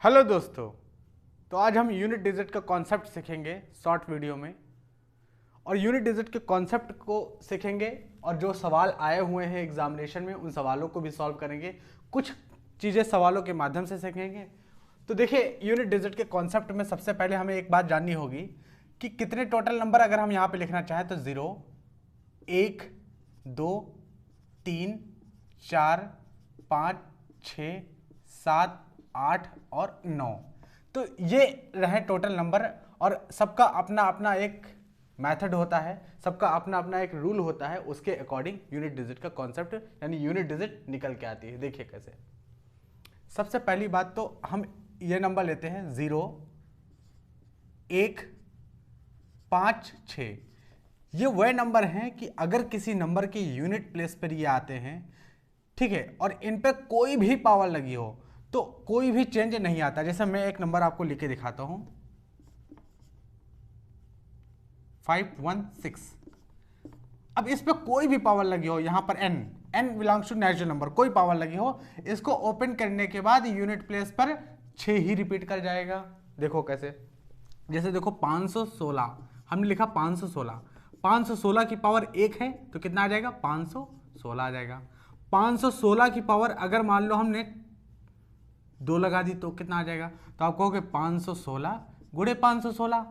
Hello दोस्तों, तो आज हम यूनिट डिजिट का कॉन्सेप्ट सीखेंगे शॉर्ट वीडियो में। और यूनिट डिजिट के कॉन्सेप्ट को सीखेंगे और जो सवाल आए हुए हैं एग्जामिनेशन में उन सवालों को भी सॉल्व करेंगे। कुछ चीज़ें सवालों के माध्यम से सीखेंगे। तो देखिए, यूनिट डिजिट के कॉन्सेप्ट में सबसे पहले हमें एक बात जाननी होगी कि कितने टोटल नंबर अगर हम यहाँ पे लिखना चाहें तो 0, 1, 2, 3, 4, 5, 6, 7, 8 और 9, तो ये रहे टोटल नंबर। और सबका अपना अपना एक मेथड होता है, सबका अपना अपना एक रूल होता है, उसके अकॉर्डिंग यूनिट डिजिट का कॉन्सेप्ट यानी यूनिट डिजिट निकल के आती है। देखिए कैसे। सबसे पहली बात तो हम ये नंबर लेते हैं 0, 1, 5, 6। ये वह नंबर हैं कि अगर किसी नंबर के यूनिट प्लेस पर ये आते हैं, ठीक है, और इन पे कोई भी पावर लगी हो तो कोई भी चेंज नहीं आता। जैसे मैं एक नंबर आपको लिख के दिखाता हूं, 516। अब इस पे कोई भी पावर लगी हो, यहां पर n belongs to natural number, कोई पावर लगी हो, इसको ओपन करने के बाद यूनिट प्लेस पर 6 ही रिपीट कर जाएगा। देखो कैसे। जैसे देखो 516 हमने लिखा, 516 516 की पावर 1 है तो कितना आ जाएगा, 516 आ जाएगा। 516 की पावर अगर मान लो हमने 2 लगा दी तो कितना आ जाएगा, तो आप कहोगे 516 गुणे 516।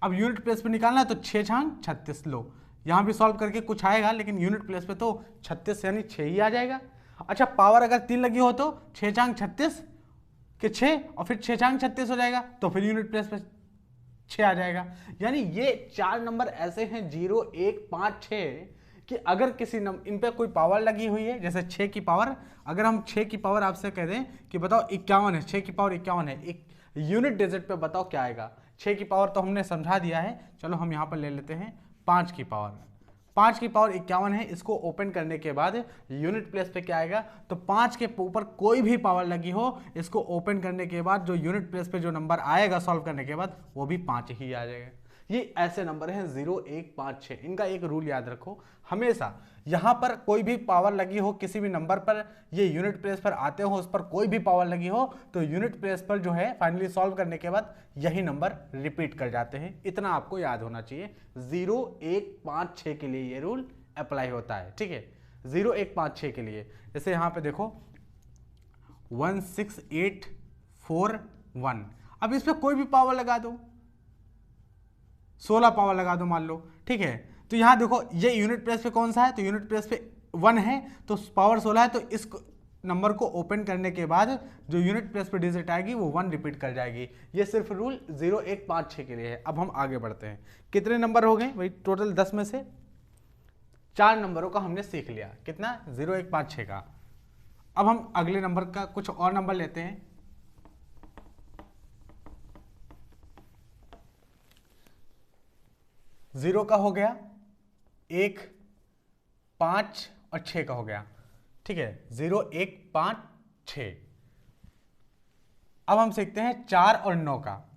अब यूनिट प्लेस पे निकालना है तो 6 छांग 36 लो। यहाँ भी सॉल्व करके कुछ आएगा, लेकिन यूनिट प्लेस पे तो 36 यानी 6 ही आ जाएगा। अच्छा, पावर अगर 3 लगी हो तो 6 छांग 36 के 6 और फिर 6 छांग 36 हो जाएगा, तो फिर यूनिट प्लेस पे 6 आ जाएगा। यानी ये 4 नंबर ऐसे हैं 0, 1, 5, 6 कि अगर किसी नंबर इन पे कोई पावर लगी हुई है, जैसे 6 की पावर, अगर हम 6 की पावर आपसे कह दें कि बताओ 51 है, 6 की पावर 51 है, एक यूनिट डिजिट पे बताओ क्या आएगा। 6 की पावर तो हमने समझा दिया है, चलो हम यहाँ पर ले लेते हैं 5 की पावर। 5 की पावर 51 है, इसको ओपन करने के बाद यूनिट प्लेस पे क्या आएगा, तो 5 के ऊपर कोई भी पावर लगी हो, इसको ओपन करने के बाद जो यूनिट प्लेस पे जो नंबर आएगा सॉल्व करने के बाद वो भी 5 ही आ जाएगा। ये ऐसे नंबर हैं 0, 1, 5, 6। इनका एक रूल याद रखो, हमेशा यहां पर कोई भी पावर लगी हो किसी भी नंबर पर, ये यूनिट प्लेस पर आते हो, उस पर कोई भी पावर लगी हो, तो यूनिट प्लेस पर जो है फाइनली सॉल्व करने के बाद यही नंबर रिपीट कर जाते हैं। इतना आपको याद होना चाहिए। 0, 1, 5, 6 के लिए ये रूल अप्लाई होता है, ठीक है। 0, 1, 5, 6 के लिए जैसे यहां पे देखो 16841। अब इस पर कोई भी पावर लगा दो, 16 पावर लगा दो मान लो, ठीक है। तो यहां देखो ये यूनिट प्लेस पे कौन सा है, तो यूनिट प्लेस पे 1 है, तो पावर 16 है, तो इस नंबर को ओपन करने के बाद जो यूनिट प्लेस पे डिजिट आएगी वो 1 रिपीट कर जाएगी। ये सिर्फ रूल 0, 1, 5, 6 के लिए है। अब हम आगे बढ़ते हैं। कितने नंबर हो गए भाई, टोटल 10 में से 4 नंबरों का हमने सीख लिया। कितना, 0, 1, 5, 6 का। अब हम अगले नंबर का कुछ और नंबर लेते हैं। 0 का हो गया, 1, 5 और 6 का हो गया, ठीक है। 0, 1, 5, 6। अब हम सीखते हैं 4 और 9 का।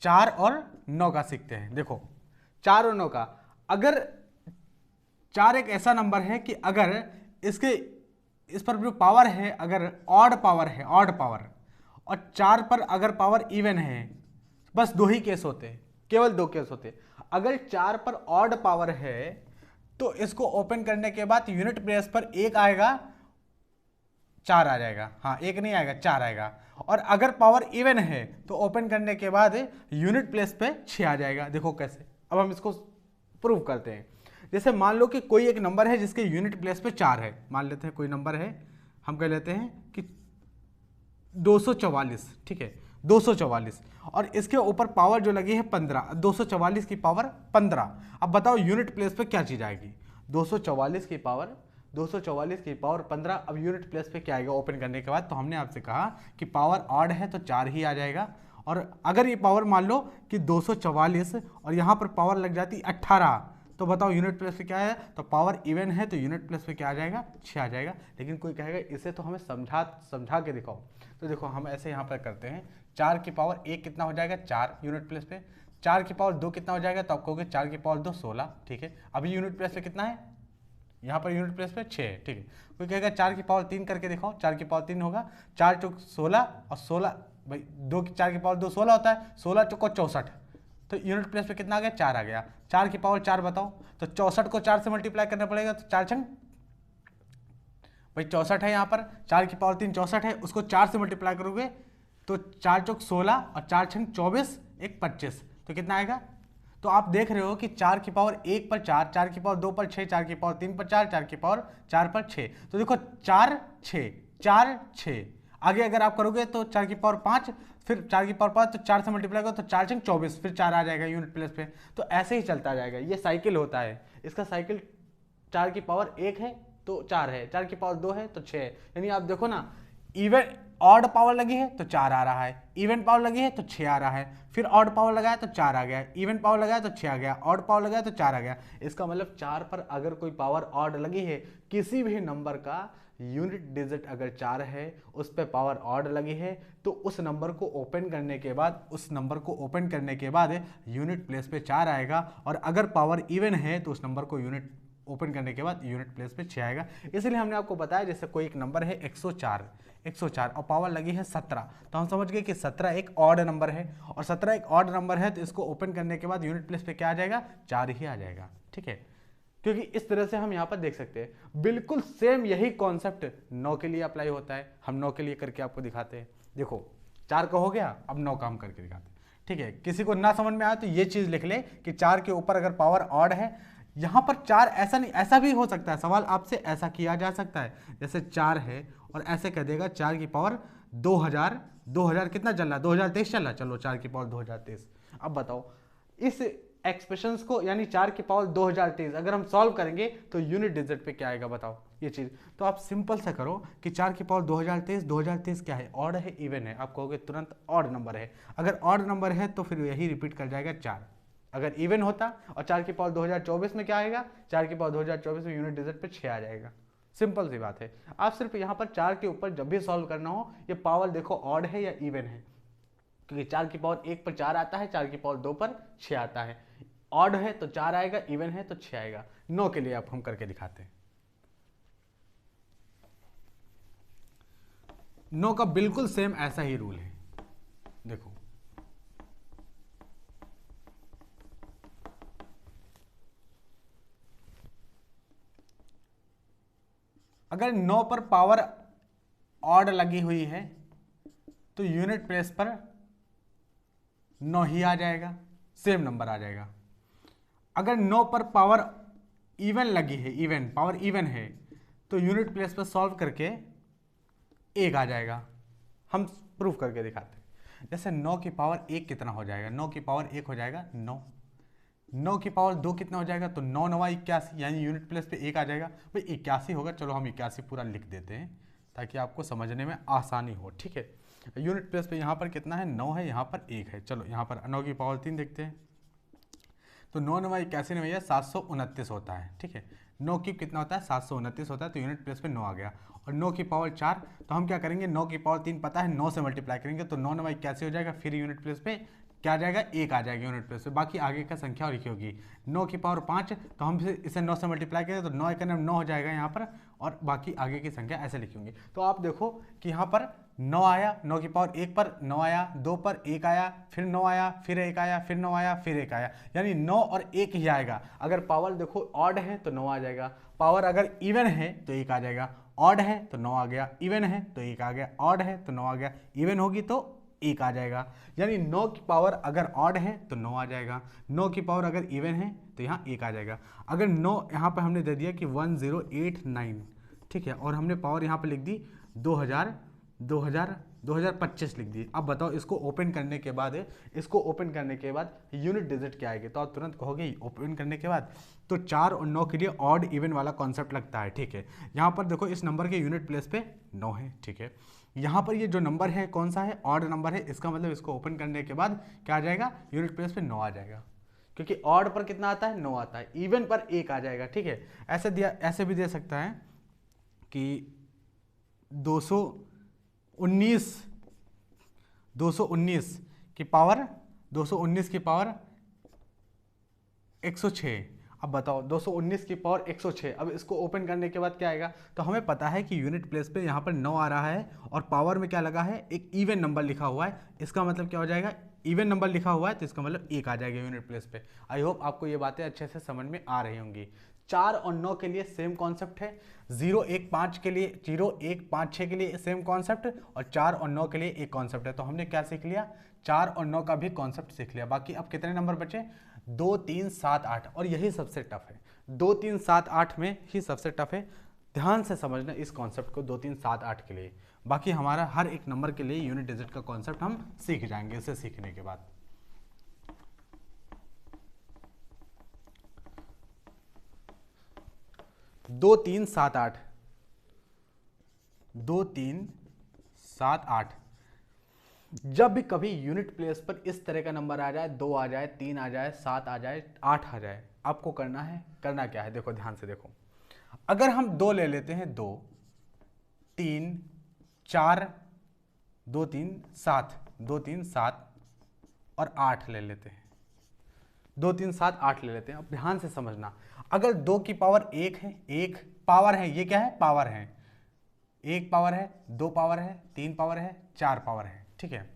4 और 9 का सीखते हैं। देखो 4 और 9 का, अगर 4 एक ऐसा नंबर है कि अगर इस पर जो पावर है, अगर ऑड पावर है, ऑड पावर, और 4 पर अगर पावर इवन है, बस 2 ही केस होते हैं, केवल 2 केस होते हैं। अगर 4 पर ऑड पावर है तो इसको ओपन करने के बाद यूनिट प्लेस पर 1 आएगा, 4 आ जाएगा। हाँ, 1 नहीं आएगा, 4 आएगा। और अगर पावर इवन है तो ओपन करने के बाद यूनिट प्लेस पे 6 आ जाएगा। देखो कैसे। अब हम इसको प्रूव करते हैं। जैसे मान लो कि कोई एक नंबर है जिसके यूनिट प्लेस पे 4 है, मान लेते हैं कोई नंबर है, हम कह लेते हैं कि 244, ठीक है, 244, और इसके ऊपर पावर जो लगी है 15, 244 की पावर 15। अब बताओ यूनिट प्लेस पे क्या चीज आएगी, 244 की पावर 244 की पावर 15। अब यूनिट प्लेस पे क्या आएगा ओपन करने के बाद, तो हमने आपसे कहा कि पावर ऑड है तो 4 ही आ जाएगा। और अगर ये पावर मान लो कि 244 और यहाँ पर पावर लग जाती 18, तो बताओ यूनिट प्लेस पे क्या है, तो पावर इवन है तो यूनिट प्लेस पे क्या आ जाएगा, 6 आ जाएगा। लेकिन कोई कहेगा इसे तो हमें समझा के दिखाओ। तो देखो हम ऐसे यहाँ पर करते हैं, 4 की पावर 1 कितना हो जाएगा, 4 यूनिट प्लेस पे। 4 की पावर 2 कितना हो जाएगा, तो आप कहोगे 4 की पावर 2 16, ठीक है। अभी यूनिट प्लेस पे कितना है, यहाँ पर यूनिट प्लेस पे 6 है, ठीक है। कोई कहेगा 4 की पावर 3 करके दिखाओ, 4 की पावर 3 होगा, 4 चौक 16 और 16 भाई 4 की पावर 2 16 होता है, 16 चौको 64, तो यूनिट प्लेस पे कितना आ गया 4 आ गया। 4 की पावर 4 बताओ, तो 64 को 4 से मल्टीप्लाई करना पड़ेगा, तो 4 छंग भाई 64 है यहाँ पर, 4 की पावर 3 64 है, उसको 4 से मल्टीप्लाई करोगे तो 4 चौक 16 और 4 छंग 24 1 25, तो कितना आएगा। तो आप देख रहे हो कि 4 की पावर 1 पर 4, 4 की पावर 2 पर 6, 4 की पावर 3 पर 4, 4 की पावर 4 पर 6, तो देखो 4 6 4 6, आगे अगर आप करोगे तो 4 की पावर 5, फिर 4 की पावर 5, तो 4 से मल्टीप्लाई करो तो 4 छंग 24, फिर 4 आ जाएगा यूनिट प्लेस पे। तो ऐसे ही चलता जाएगा, ये साइकिल होता है इसका। साइकिल 4 की पावर 1 है तो 4 है, 4 की पावर 2 है तो 6 है, यानी आप देखो ना, इवन ऑड पावर लगी है तो 4 आ रहा है, इवन पावर लगी है तो 6 आ रहा है, फिर ऑड पावर लगाया तो 4 आ गया, इवन पावर लगाया तो 6 आ गया, ऑड पावर लगाया तो 4 आ गया। इसका मतलब 4 पर अगर कोई पावर ऑड लगी है, किसी भी नंबर का यूनिट डिजिट अगर 4 है, उस पर पावर ऑड लगी है, तो उस नंबर को ओपन करने के बाद यूनिट प्लेस पे 4 आएगा, और अगर पावर इवन है तो उस नंबर को यूनिट ओपन करने के बाद यूनिट प्लेस पे 6 आएगा। इसलिए हमने आपको बताया, जैसे कोई एक नंबर है 104 और पावर लगी है 17, तो हम समझ गए कि 17 एक ऑड नंबर है, और 17 एक ऑड नंबर है तो इसको ओपन करने के बाद यूनिट प्लेस पे क्या आ जाएगा 4 ही आ जाएगा, ठीक है। क्योंकि इस तरह से हम यहाँ पर देख सकते हैं। बिल्कुल सेम यही कॉन्सेप्ट 9 के लिए अप्लाई होता है। हम 9 के लिए करके आपको दिखाते हैं। देखो 4 का हो गया, अब 9 का हम करके दिखाते हैं, ठीक है। किसी को ना समझ में आए तो ये चीज़ लिख ले कि 4 के ऊपर अगर पावर ऑड है, यहाँ पर 4 ऐसा नहीं, ऐसा भी हो सकता है, सवाल आपसे ऐसा किया जा सकता है, जैसे 4 है और ऐसे कह देगा 4 की पावर 2000 कितना चल रहा है 2023 चल रहा है, चलो 4 की पावर 2023। अब बताओ इस एक्सप्रेशंस को, यानी 4 की पावर 2023 अगर हम सॉल्व करेंगे तो यूनिट डिजिट पे क्या आएगा बताओ ये चीज़। तो आप सिंपल सा करो कि 4 की पावर 2023 क्या है, ऑड है इवन है, आप कहोगे तुरंत ऑड नंबर है। अगर ऑड नंबर है तो फिर यही रिपीट कर जाएगा 4। अगर इवन होता और 4 की पावर 2024 में क्या आएगा, 4 की पावर 2024 में यूनिट डिजिट पे 6 आ जाएगा। सिंपल सी बात है। आप सिर्फ यहाँ पर 4 के ऊपर जब भी सॉल्व करना हो, ये पावर देखो ऑड है या इवन है, क्योंकि 4 की पावर 1 पर 4 आता है, 4 की पावर 2 पर 6 आता है। ऑड है तो 4 आएगा, इवन है तो 6 आएगा। 9 के लिए आप हम करके दिखाते हैं। 9 का बिल्कुल सेम ऐसा ही रूल है। देखो अगर 9 पर पावर ऑड लगी हुई है तो यूनिट प्लेस पर 9 ही आ जाएगा, सेम नंबर आ जाएगा। अगर 9 पर पावर इवन लगी है, इवन पावर इवन है, तो यूनिट प्लेस पर सॉल्व करके 1 आ जाएगा। हम प्रूफ करके दिखाते हैं। जैसे 9 की पावर 1 कितना हो जाएगा, 9 की पावर 1 हो जाएगा 9, 9 की पावर 2 कितना हो जाएगा, तो 9 9 81, यानी यूनिट प्लेस पे 1 आ जाएगा। भाई 81 होगा, चलो हम 81 पूरा लिख देते हैं ताकि आपको समझने में आसानी हो, ठीक है। यूनिट प्लेस पे यहाँ पर कितना है 9 है, यहाँ पर 1 है। चलो यहाँ पर 9 की पावर 3 देखते हैं, तो 9 9 81 में भैया 729 होता है, ठीक है। 9 क्यूब कितना होता है 729 होता है, तो यूनिट प्लेस पे 9 आ गया। और 9 की पावर 4, तो हम क्या करेंगे 9 की पावर 3 पता है, 9 से मल्टीप्लाई करेंगे तो 9 9 81 हो जाएगा, फिर यूनिट प्लेस पे क्या आ जाएगा 1 आ जाएगा यूनिट प्लेस पे। बाकी आगे का संख्या लिखी होगी। 9 की पावर 5, तो हम इसे 9 से मल्टीप्लाई करें तो 9 1 9 हो जाएगा यहाँ पर, और बाकी आगे की संख्या ऐसे लिखी होंगी। तो आप देखो कि यहाँ पर 9 आया, 9 की पावर 1 पर 9 आया, 2 पर 1 आया, फिर 9 आया, फिर 1 आया, फिर 9 आया, फिर 1 आया, यानी 9 और 1 ही आएगा। अगर पावर देखो ऑड है तो 9 आ जाएगा, पावर अगर इवन है तो 1 आ जाएगा, ऑड है तो 9 आ गया, इवन है तो 1 आ गया, ऑड है तो 9 आ गया, इवन होगी तो 1 आ जाएगा। यानी 9 की पावर अगर ऑड है तो 9 आ जाएगा, 9 की पावर अगर इवन है तो यहाँ 1 आ जाएगा। अगर 9 यहाँ पर हमने दे दिया कि 1089, ठीक है, और हमने पावर यहाँ पर लिख दी 2025 लिख दी। अब बताओ इसको ओपन करने के बाद यूनिट डिजिट क्या आएगी, तो आप तुरंत कहोगे ओपन करने के बाद तो 4 और 9 के लिए ऑड इवन वाला कॉन्सेप्ट लगता है, ठीक है। यहाँ पर देखो इस नंबर के यूनिट प्लेस पे 9 है, ठीक है। यहाँ पर ये जो नंबर है कौन सा है, ऑड नंबर है, इसका मतलब इसको ओपन करने के बाद क्या आ जाएगा यूनिट प्लेस पे 9 आ जाएगा, क्योंकि ऑड पर कितना आता है 9 आता है, इवन पर 1 आ जाएगा, ठीक है। ऐसे भी दे सकता है कि 219 की पावर 106, अब बताओ 219 की पावर 106, अब इसको ओपन करने के बाद क्या आएगा, तो हमें पता है कि यूनिट प्लेस पे यहाँ पर 9 आ रहा है और पावर में क्या लगा है, एक इवन नंबर लिखा हुआ है, इसका मतलब क्या हो जाएगा, इवन नंबर लिखा हुआ है तो इसका मतलब 1 आ जाएगा यूनिट प्लेस पे। आई होप आपको ये बातें अच्छे से समझ में आ रही होंगी। 4 और 9 के लिए सेम कॉन्सेप्ट है, 0 1 5 के लिए 0 1 5 6 के लिए सेम कॉन्सेप्ट, और 4 और 9 के लिए एक कॉन्सेप्ट है। तो हमने क्या सीख लिया, 4 और 9 का भी कॉन्सेप्ट सीख लिया। बाकी अब कितने नंबर बचे, 2 3 7 8, और यही सबसे टफ है, 2 3 7 8 में ही सबसे टफ है। ध्यान से समझना इस कॉन्सेप्ट को 2 3 7 8 के लिए। बाकी हमारा हर एक नंबर के लिए यूनिट डिजिट का कॉन्सेप्ट हम सीख जाएंगे इसे सीखने के बाद। दो तीन सात आठ, 2 3 7 8, जब भी कभी यूनिट प्लेस पर इस तरह का नंबर आ जाए, 2 आ जाए, 3 आ जाए, 7 आ जाए, 8 आ जाए, आपको करना क्या है, देखो ध्यान से देखो। अगर हम 2 ले लेते हैं, 2 3 4 2 3 7, 2 3 7 और 8 ले लेते हैं, 2 3 7 8 ले लेते हैं। अब ध्यान से समझना, अगर 2 की पावर 1 है, 1 पावर है, ये क्या है, पावर है, 1 पावर है, 2 पावर है, 3 पावर है, 4 पावर है, ठीक है।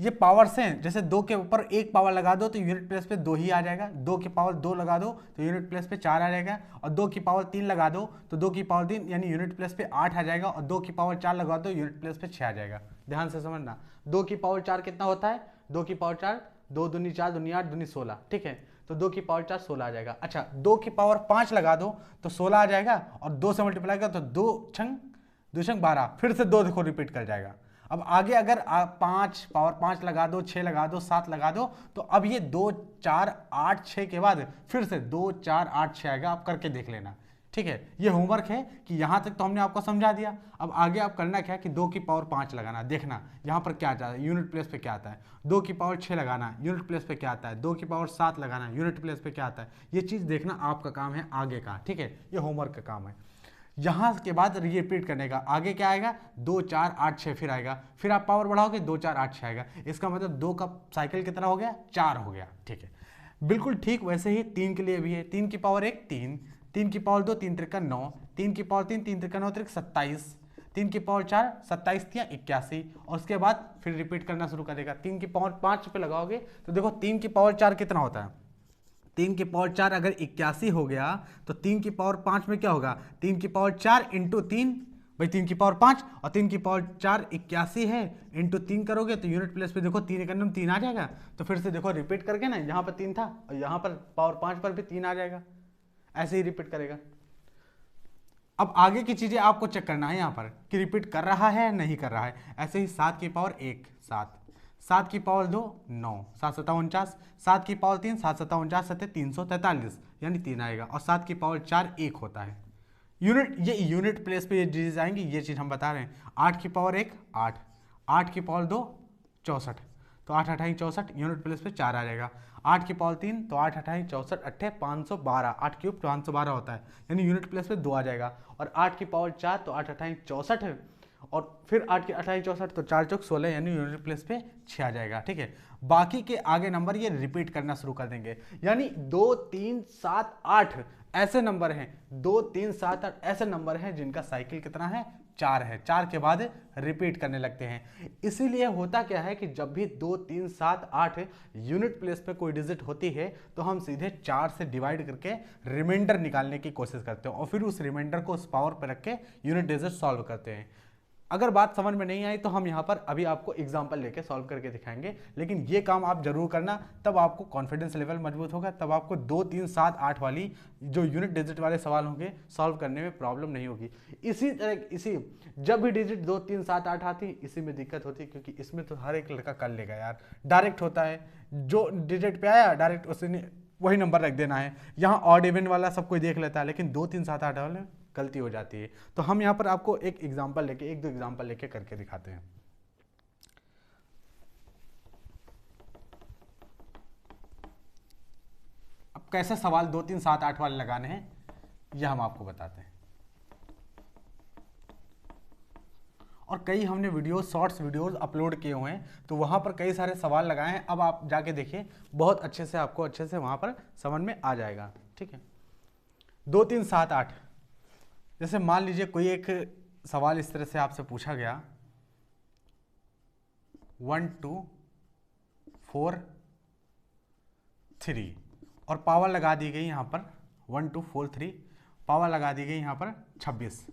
ये पावर से जैसे 2 के ऊपर 1 पावर लगा दो तो यूनिट प्लेस पे 2 ही आ जाएगा, 2 की पावर 2 लगा दो तो यूनिट प्लेस पे 4 आ जाएगा, और 2 की पावर 3 लगा दो तो 2 की पावर 3 यानी यूनिट प्लेस पे 8 आ जाएगा, और 2 की पावर 4 लगा दो यूनिट प्लेस पे 6 आ जाएगा। ध्यान से समझना, 2 की पावर 4 कितना होता है, 2 की पावर 4, 2 दूनी 4 दूनी 8 दूनी 16, ठीक है, तो 2 की पावर 4 16 आ जाएगा। अच्छा, 2 की पावर 5 लगा दो तो 16 आ जाएगा, और 2 से मल्टीप्लाई कर तो 2 छंग 2 छंग 12, फिर से 2 देखो रिपीट कर जाएगा। अब आगे अगर 5 पावर 5 लगा दो, 6 लगा दो, 7 लगा दो, तो अब ये 2 4 8 6 के बाद फिर से 2 4 8 6 आएगा। आप करके देख लेना, ठीक है। ये होमवर्क है कि यहाँ तक तो हमने आपको समझा दिया। अब आगे आप करना क्या है कि 2 की पावर 5 लगाना, देखना यहाँ पर क्या आता है, यूनिट प्लेस पे क्या आता है। 2 की पावर 6 लगाना, यूनिट प्लेस पे क्या आता है। 2 की पावर 7 लगाना, यूनिट प्लेस पे क्या आता है। ये चीज़ देखना आपका काम है आगे का, ठीक है, ये होमवर्क का काम है। यहाँ के बाद रिपीट करने का, आगे क्या आएगा, 2 4 8 6 फिर आएगा, फिर आप पावर बढ़ाओगे 2 4 8 6 आएगा। इसका मतलब 2 का साइकिल कितना हो गया, 4 हो गया, ठीक है। बिल्कुल ठीक वैसे ही 3 के लिए भी है, 3 की पावर 1 3, 3 की पावर 2 3 त्रिका 9, 3 की पावर 3 3 त्रिका 9 त्रिक 27, 3 की पावर 4 27 या 81, और उसके बाद फिर रिपीट करना शुरू कर देगा। 3 की पावर 5 पे लगाओगे तो देखो 3 की पावर 4 कितना होता है, 3 की पावर 4 अगर 81 हो गया तो 3 की पावर 5 में क्या होगा, 3 की पावर 4 इंटू 3, भाई 3 की पावर 5 और 3 की पावर 4 81 है, इंटू 3 करोगे तो यूनिट प्लेस पे देखो 3 एकम 3 आ जाएगा। तो फिर से देखो रिपीट करके ना, यहाँ पर 3 था और यहाँ पर पावर 5 पर भी 3 आ जाएगा, ऐसे ही रिपीट करेगा। अब आगे की चीजें आपको चेक करना है यहाँ पर कि रिपीट कर रहा है नहीं कर रहा है। ऐसे ही 7 की पावर 1 7, 7 की पावर 2 9, 7 7 49, 7 की पावर 3 7 7 49 7 343 यानी 3 आएगा, और 7 की पावर 4 1 होता है। यूनिट, ये यूनिट प्लेस पे ये चीज़ आएंगी, ये चीज़ हम बता रहे हैं। 8 की पावर 1 8, 8 की पावर 2 64, तो 8 अठाई 64 यूनिट प्लेस पे 4 आ जाएगा। 8 की पावर 3 तो 8 अठाई 64 अट्ठे 512, 8 क्यूब 512 होता है यानी यूनिट प्लेस पे 2 आ जाएगा। और 8 की पावर 4 तो 8 अठाई 64 और फिर 8 की अठाई 64 तो 4 चौक 16 यानी यूनिट प्लेस पे 6 आ जाएगा, ठीक है। बाकी के आगे नंबर ये रिपीट करना शुरू कर देंगे, यानी 2 3 7 8 ऐसे नंबर हैं, 2 3 7 8 ऐसे नंबर हैं जिनका साइकिल कितना है, 4 है। 4 के बाद रिपीट करने लगते हैं। इसीलिए होता क्या है कि जब भी 2 3 7 8 यूनिट प्लेस पे कोई डिजिट होती है तो हम सीधे 4 से डिवाइड करके रिमाइंडर निकालने की कोशिश करते हैं और फिर उस रिमाइंडर को उस पावर पर रख के यूनिट डिजिट सॉल्व करते हैं। अगर बात समझ में नहीं आई तो हम यहाँ पर अभी आपको एग्जांपल लेके सॉल्व करके दिखाएंगे, लेकिन ये काम आप जरूर करना, तब आपको कॉन्फिडेंस लेवल मजबूत होगा, तब आपको 2 3 7 8 वाली जो यूनिट डिजिट वाले सवाल होंगे सॉल्व करने में प्रॉब्लम नहीं होगी। इसी तरह जब भी डिजिट 2 3 7 8 आती इसी में दिक्कत होती, क्योंकि इसमें तो हर एक लड़का कर लेगा यार, डायरेक्ट होता है, जो डिजिट पे आया डायरेक्ट उसने वही नंबर रख देना है। यहाँ ऑड इवन वाला सब कोई देख लेता है, लेकिन 2 3 7 8 वाले गलती हो जाती है। तो हम यहाँ पर आपको एक दो एग्जांपल लेके करके दिखाते हैं। अब कैसे सवाल 2 3 7 8 वाले लगाने हैं यह हम आपको बताते हैं। और कई हमने वीडियो शॉर्ट्स वीडियोस अपलोड किए हुए हैं, तो वहाँ पर कई सारे सवाल लगाए हैं। अब आप जाके देखिए, बहुत अच्छे से आपको अच्छे से वहाँ पर समझ में आ जाएगा। ठीक है, 2 3 7 8, जैसे मान लीजिए कोई एक सवाल इस तरह से आपसे पूछा गया 1 2 4 3 और पावर लगा दी गई यहाँ पर 1 2 4 3, पावर लगा दी गई यहाँ पर 26।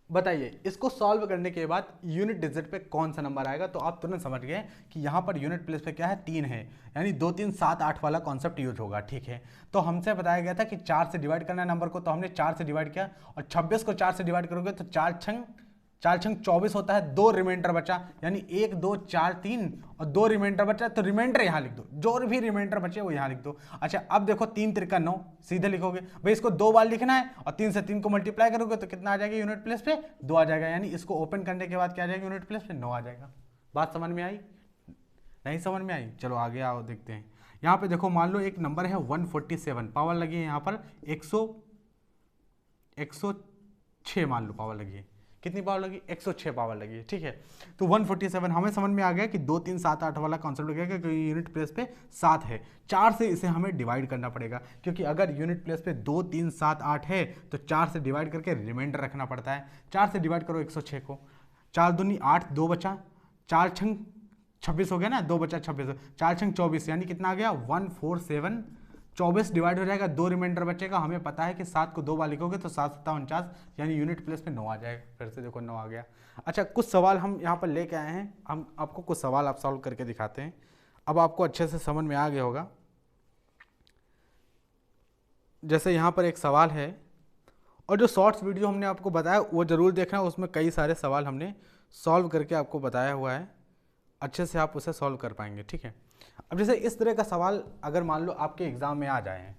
बताइए इसको सॉल्व करने के बाद यूनिट डिजिट पे कौन सा नंबर आएगा। तो आप तुरंत समझ गए कि यहाँ पर यूनिट प्लेस पे क्या है, 3 है, यानी 2 3 7 8 वाला कॉन्सेप्ट यूज होगा। ठीक है, तो हमसे बताया गया था कि 4 से डिवाइड करना है नंबर को, तो हमने 4 से डिवाइड किया और 26 को 4 से डिवाइड करोगे तो 4 छंग 24 होता है, 2 रिमाइंडर बचा, यानी 1 2 4 3 और 2 रिमाइंडर बचा, तो रिमाइंडर यहाँ लिख दो, जो भी रिमाइंडर बचे वो यहाँ लिख दो। अच्छा अब देखो 3 3 9, सीधे लिखोगे भाई, इसको 2 बार लिखना है और 3 से 3 को मल्टीप्लाई करोगे तो कितना आ जाएगा यूनिट प्लेस पे, 2 आ जाएगा, यानी इसको ओपन करने के बाद क्या आ जाएगा यूनिट प्लेस पे, 9 आ जाएगा। बात समझ में आई? नहीं समझ में आई? चलो आगे आओ देखते हैं। यहाँ पे देखो मान लो एक नंबर है 147, पावर लगी है यहाँ पर 106 मान लो पावर लगी है, कितनी पावर लगी, 106 पावर लगी है। ठीक है, तो 147 हमें समझ में आ गया कि 2 3 7 8 वाला कॉन्सेप्ट हो गया, क्योंकि यूनिट प्लेस पे 7 है, 4 से इसे हमें डिवाइड करना पड़ेगा, क्योंकि अगर यूनिट प्लेस पे 2 3 7 8 है तो 4 से डिवाइड करके रिमाइंडर रखना पड़ता है। 4 से डिवाइड करो 106 को, 4 दूनी 8, 2 बचा, 4 छंग 26 हो गया ना, 2 बचा 26, 4 छंग 24, यानी कितना आ गया 147, 24 डिवाइड हो जाएगा, 2 रिमाइंडर बचेगा। हमें पता है कि 7 को 2 बार लिखोगे तो 7 7 49, यानी यूनिट प्लेस पे 9 आ जाएगा। फिर से देखो 9 आ गया। अच्छा कुछ सवाल हम यहाँ पर लेके आए हैं, हम आपको कुछ सवाल आप सॉल्व करके दिखाते हैं। अब आपको अच्छे से समझ में आ गया होगा। जैसे यहाँ पर एक सवाल है, और जो शॉर्ट्स वीडियो हमने आपको बताया वो ज़रूर देखना, उसमें कई सारे सवाल हमने सॉल्व करके आपको बताया हुआ है, अच्छे से आप उसे सॉल्व कर पाएंगे। ठीक है, अब जैसे इस तरह का सवाल अगर मान लो आपके एग्जाम में आ जाए,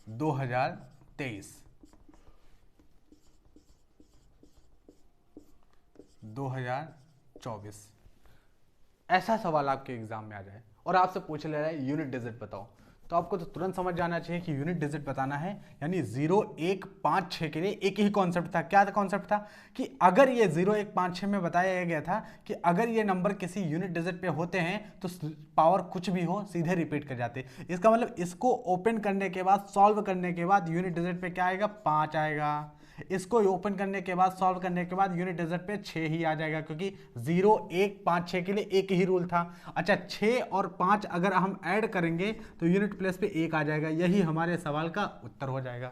दो 2024 ऐसा सवाल आपके एग्जाम में आ जाए और आपसे पूछ ले रहा है यूनिट डिजिट बताओ, तो आपको तो तुरंत समझ जाना चाहिए कि यूनिट डिजिट बताना है, यानी 0 1 5 6 के लिए एक ही कॉन्सेप्ट था। क्या था कॉन्सेप्ट था कि अगर ये 0 1 5 6 में बताया गया था कि अगर ये नंबर किसी यूनिट डिजिट पे होते हैं तो पावर कुछ भी हो सीधे रिपीट कर जाते। इसका मतलब इसको ओपन करने के बाद सॉल्व करने के बाद यूनिट डिजिट पे क्या आएगा, 5 आएगा। इसको ओपन करने के बाद सॉल्व करने के बाद यूनिट डिजिट पे 6 ही आ जाएगा, क्योंकि 0 1 5 6 के लिए एक ही रूल था। अच्छा 6 और 5 अगर हम ऐड करेंगे तो यूनिट प्लेस पे 1 आ जाएगा, यही हमारे सवाल का उत्तर हो जाएगा।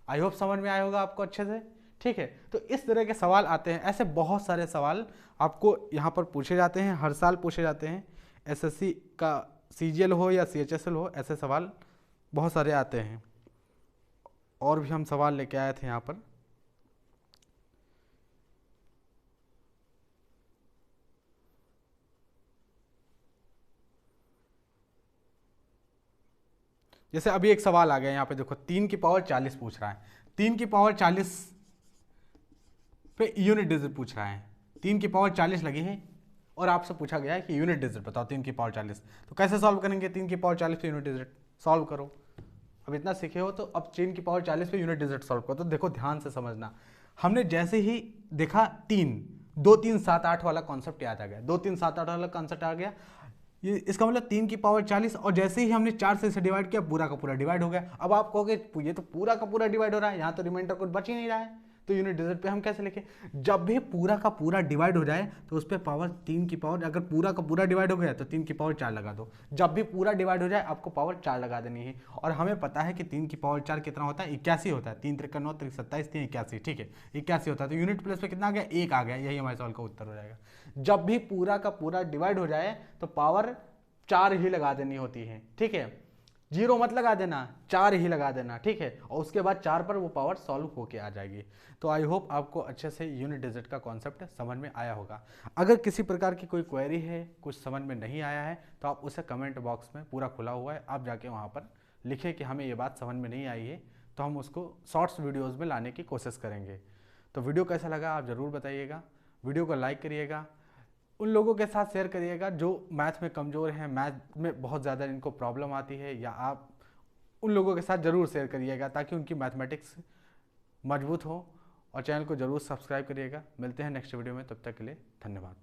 आई होप समझ में आया होगा आपको अच्छे से। ठीक है, तो इस तरह के सवाल आते हैं, ऐसे बहुत सारे सवाल आपको यहाँ पर पूछे जाते हैं, हर साल पूछे जाते हैं। एसएससी का सीजीएल हो या सीएचएसएल हो, ऐसे सवाल बहुत सारे आते हैं। और भी हम सवाल लेके आए थे यहाँ पर। जैसे अभी एक सवाल आ गया यहाँ पे, देखो 3 की पावर 40 पूछ रहा है, 3 की पावर 40 पे यूनिट डिजिट पूछ रहा है, 3 की पावर 40 लगी है और आपसे पूछा गया है कि यूनिट डिजिट बताओ 3 की पावर 40, तो कैसे सॉल्व करेंगे? 3 की पावर 40 पे यूनिट डिजिट सॉल्व करो। अब इतना सीखे हो तो अब 3 की पावर 40 पे यूनिट डिजिट सॉल्व करो। तो देखो ध्यान से समझना, हमने जैसे ही देखा 2 3 7 8 वाला कॉन्सेप्ट याद आ गया, 2 3 7 8 वाला कॉन्सेप्ट आ गया, ये इसका मतलब 3 की पावर 40, और जैसे ही हमने 4 से इसे डिवाइड किया पूरा का पूरा डिवाइड हो गया। अब आप कहोगे ये तो पूरा का पूरा डिवाइड हो रहा है, यहाँ तो रिमाइंडर कुछ बच ही नहीं रहा है, तो यूनिट डिजिट पे हम कैसे लिखें? जब भी पूरा का पूरा डिवाइड हो जाए तो उस पर पावर 3 की पावर, अगर पूरा का पूरा डिवाइड हो गया तो 3 की पावर 4 लगा दो। जब भी पूरा डिवाइड हो जाए आपको पावर 4 लगा देनी है, और हमें पता है कि 3 की पावर 4 कितना होता है, 81 होता है। 3 3 9 3 27 3 81, ठीक है 81 होता है। तो यूनिट प्लेस पे कितना आ गया, 1 आ गया, यही हमारे सवाल का उत्तर हो जाएगा। जब भी पूरा का पूरा डिवाइड हो जाए तो पावर 4 ही लगा देनी होती है, ठीक है, 0 मत लगा देना, 4 ही लगा देना, ठीक है, और उसके बाद 4 पर वो पावर सॉल्व होके आ जाएगी। तो आई होप आपको अच्छे से यूनिट डिजिट का कॉन्सेप्ट समझ में आया होगा। अगर किसी प्रकार की कोई क्वेरी है, कुछ समझ में नहीं आया है, तो आप उसे कमेंट बॉक्स में पूरा खुला हुआ है, आप जाके वहाँ पर लिखें कि हमें ये बात समझ में नहीं आई है, तो हम उसको शॉर्ट्स वीडियोज़ में लाने की कोशिश करेंगे। तो वीडियो कैसा लगा आप ज़रूर बताइएगा, वीडियो को लाइक करिएगा, उन लोगों के साथ शेयर करिएगा जो मैथ में कमज़ोर हैं, मैथ में बहुत ज़्यादा इनको प्रॉब्लम आती है, या आप उन लोगों के साथ ज़रूर शेयर करिएगा ताकि उनकी मैथमेटिक्स मजबूत हो। और चैनल को ज़रूर सब्सक्राइब करिएगा। मिलते हैं नेक्स्ट वीडियो में, तब तक के लिए धन्यवाद।